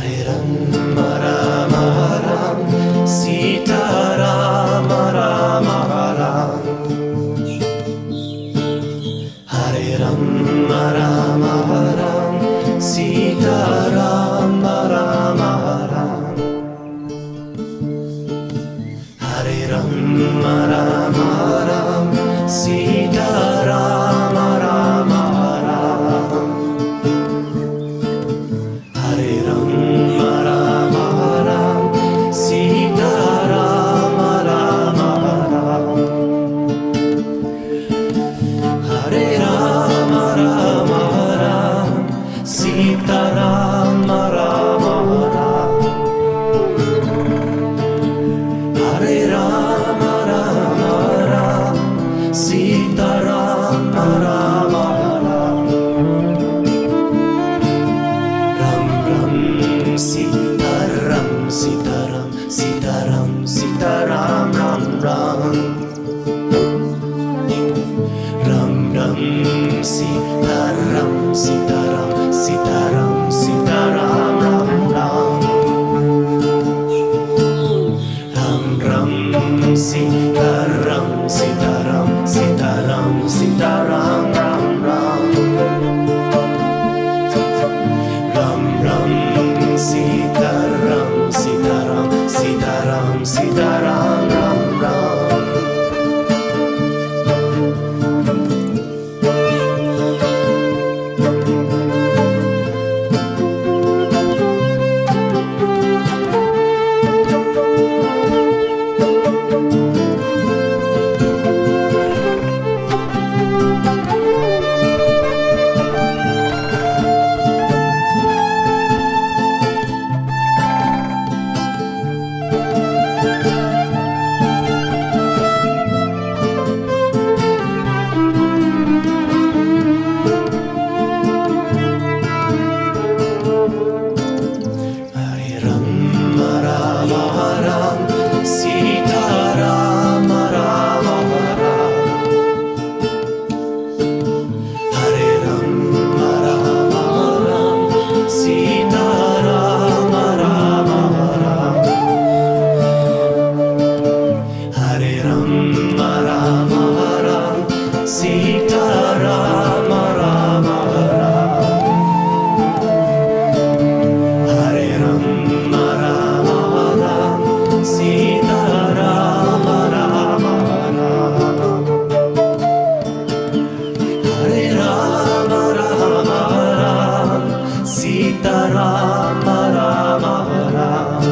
Hare Rama Rama Ram Sita Rama Rama Ram Hare Rama Rama Ram Sita Rama Rama Ram Hare Rama Rama Ram Sita Rama Rama Ram Hare Rama Rama Ram Sita Rama Rama Ram Hare Rama Rama Ram Sita Rama Rama Ram Hare Rama Rama Ram Sita Rama Rama Ram Ram Ram Sitaram Sitaram Sitaram Sitaram Ram Ram Ram Ram Sitaram Sitaram Sitaram Sitaram Ram Ram Ram Ram Sitaram Sitaram Sitaram Sitaram Ram Ram Ram Ram Sitaram Sitaram Sitaram Sitaram Ram Ram Hare Rama Rama Ram Sita Rama Rama Ram Hare Rama Rama Ram Sita Rama Rama Ram Hare Rama Rama Ram Sita Rama Rama Ram Hare Rama Rama Ram Sita Rama Rama Ram Hare Rama Rama Ram Sita Rama Rama Ram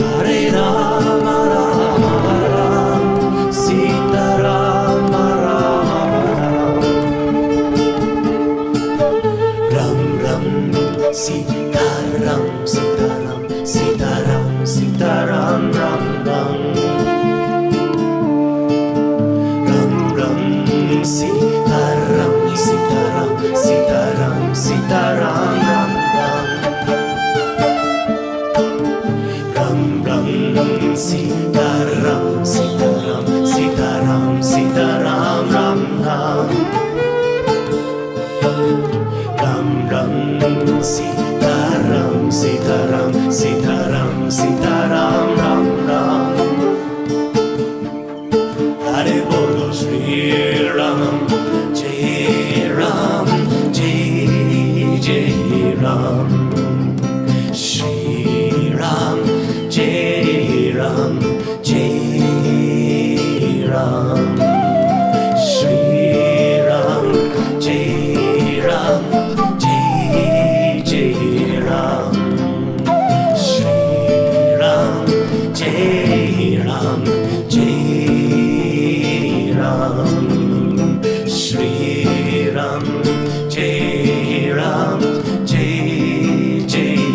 Hare Rama Rama Ram Sita Rama Rama Ram Ram Ram Sitaram Sitaram Sitaram Sitaram Ram Ram Ram Ram Sitaram Sitaram Sitaram Sitaram Ram Ram Ram Ram Sitaram Sitaram Sitaram Sitaram Ram Ram Ram Ram Sitaram Sitaram Sitaram Sitaram Ram Ram Hare Bolo Shri Ram Jai Ram Jai Jai Ram Shri Ram Jai Ram Jai Ram Shri Ram Jai Ram Jai Jai Ram Shri Ram Jai Ram Jai Ram Shri Ram Jai Ram Jai Jai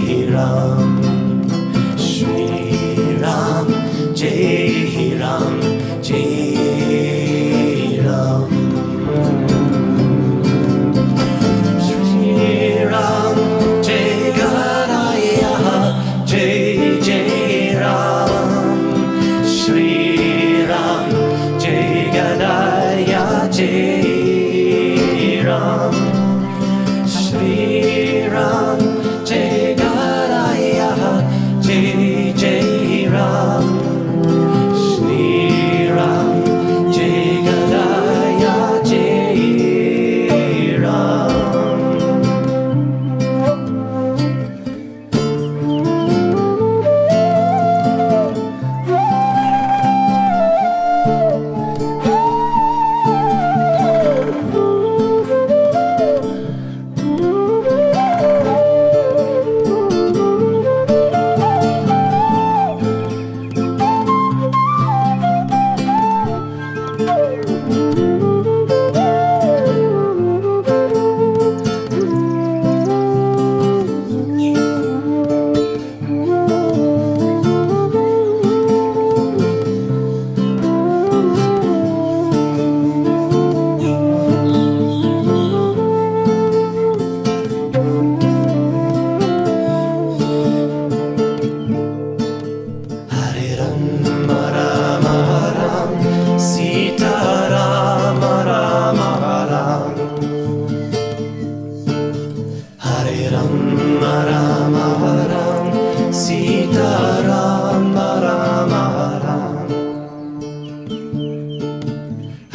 Hare Rama Rama Ram Sita Rama Rama Ram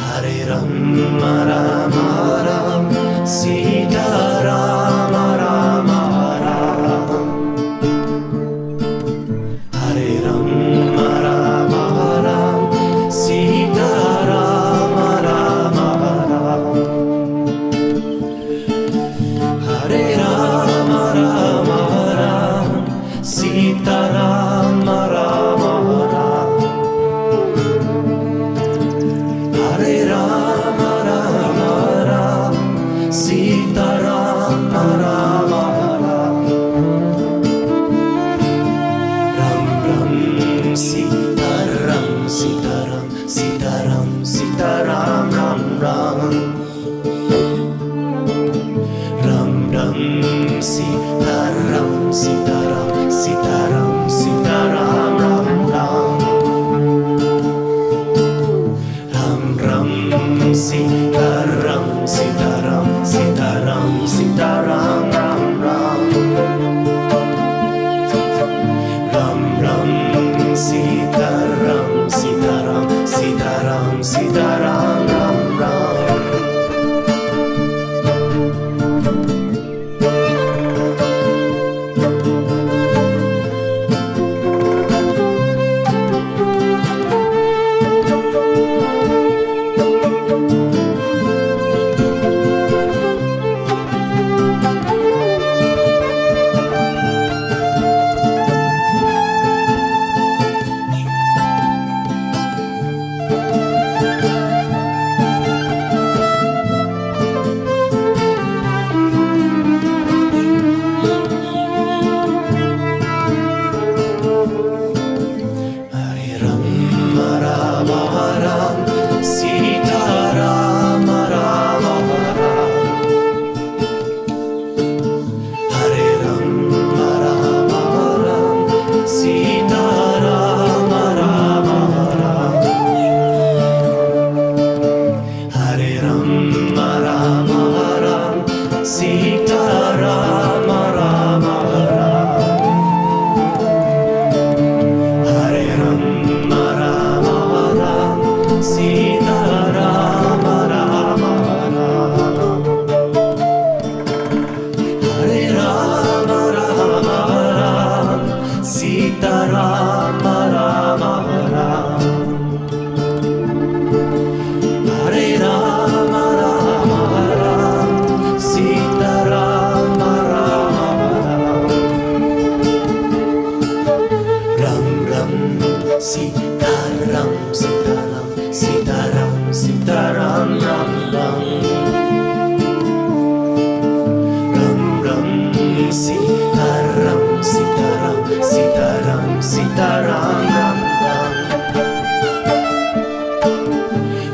Hare Rama Rama Ram Sita Rama Rama Ram Hare Rama Rama Ram Sita Rama Rama Ram Hare Rama Rama Ram Sita Rama Rama Ram Hare Rama Rama Ram Sita Rama Rama Ram Ram Ram Sita Ram Sita Ram Sita Ram Sita Ram Ram Ram Ram Ram Sita Ram Sita Ram Sita Ram Sita Ram Ram Ram Ram Ram Sita Ram Sita Ram Sita Ram Sita Ram Ram Ram Ram Ram Sita Ram Sita Ram Sita Ram Sita Ram Ram Ram Hare Rama Rama Ram Sita Rama Rama Ram Hare Rama Rama Ram Sita Rama Rama Ram Hare Rama Rama Ram Sita Rama Rama Ram Hare Rama Rama Ram Sita Rama Rama Ram Hare Rama Rama Ram Sita Rama Rama Ram Hare Rama Rama Ram Sita Rama Rama Ram Ram Ram Sita Ram Sita Ram Sita Ram Sita Ram Ram Ram Ram Ram Sita Ram Sita Ram Sita Ram Sita Ram Ram Ram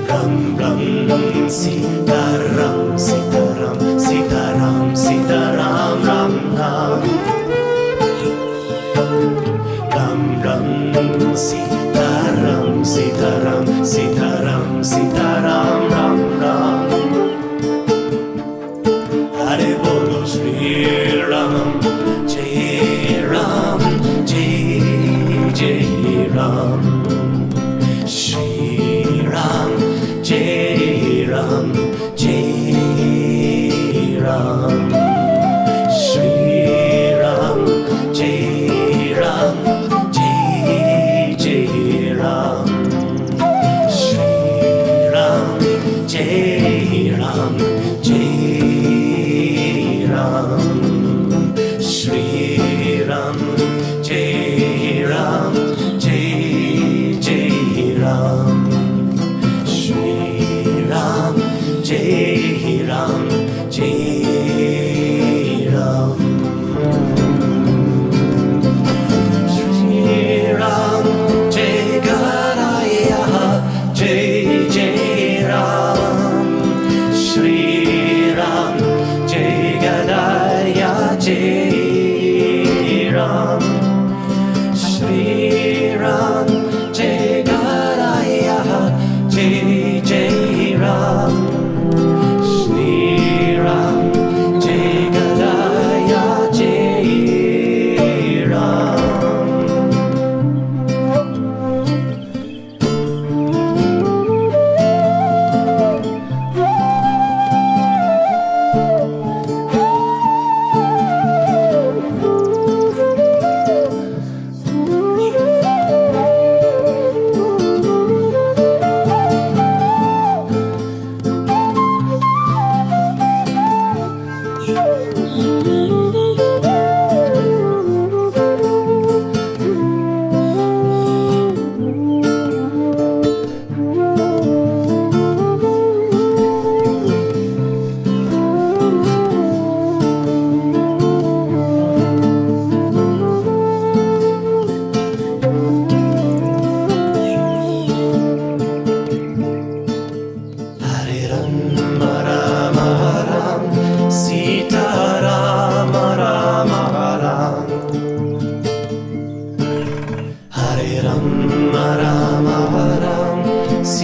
Ram Ram Sita Ram Sita Ram Sita Ram Sita Ram Ram Ram Ram Ram Sita Ram Sita Ram Sita Ram Sita Ram Ram Ram Hare Bolo Shri Ram Jai Ram Jai Jai Ram Shri Ram Jai Ram Jai Ram Shri Ram Jai Ram Jai Jai Ram Shri Ram Jai Ram Jai Ram Shri Ram Jai Ram Jai Jai Ram Shri Ram Jai Ram Jai Ram Shri Ram Jai Garaya Jai Jai Ram Shri Ram Jai Gadaya Jai Ram Shri Ram Jai Garaya Jai Jai Ram Shri Ram Jai Gadaya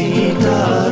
Sita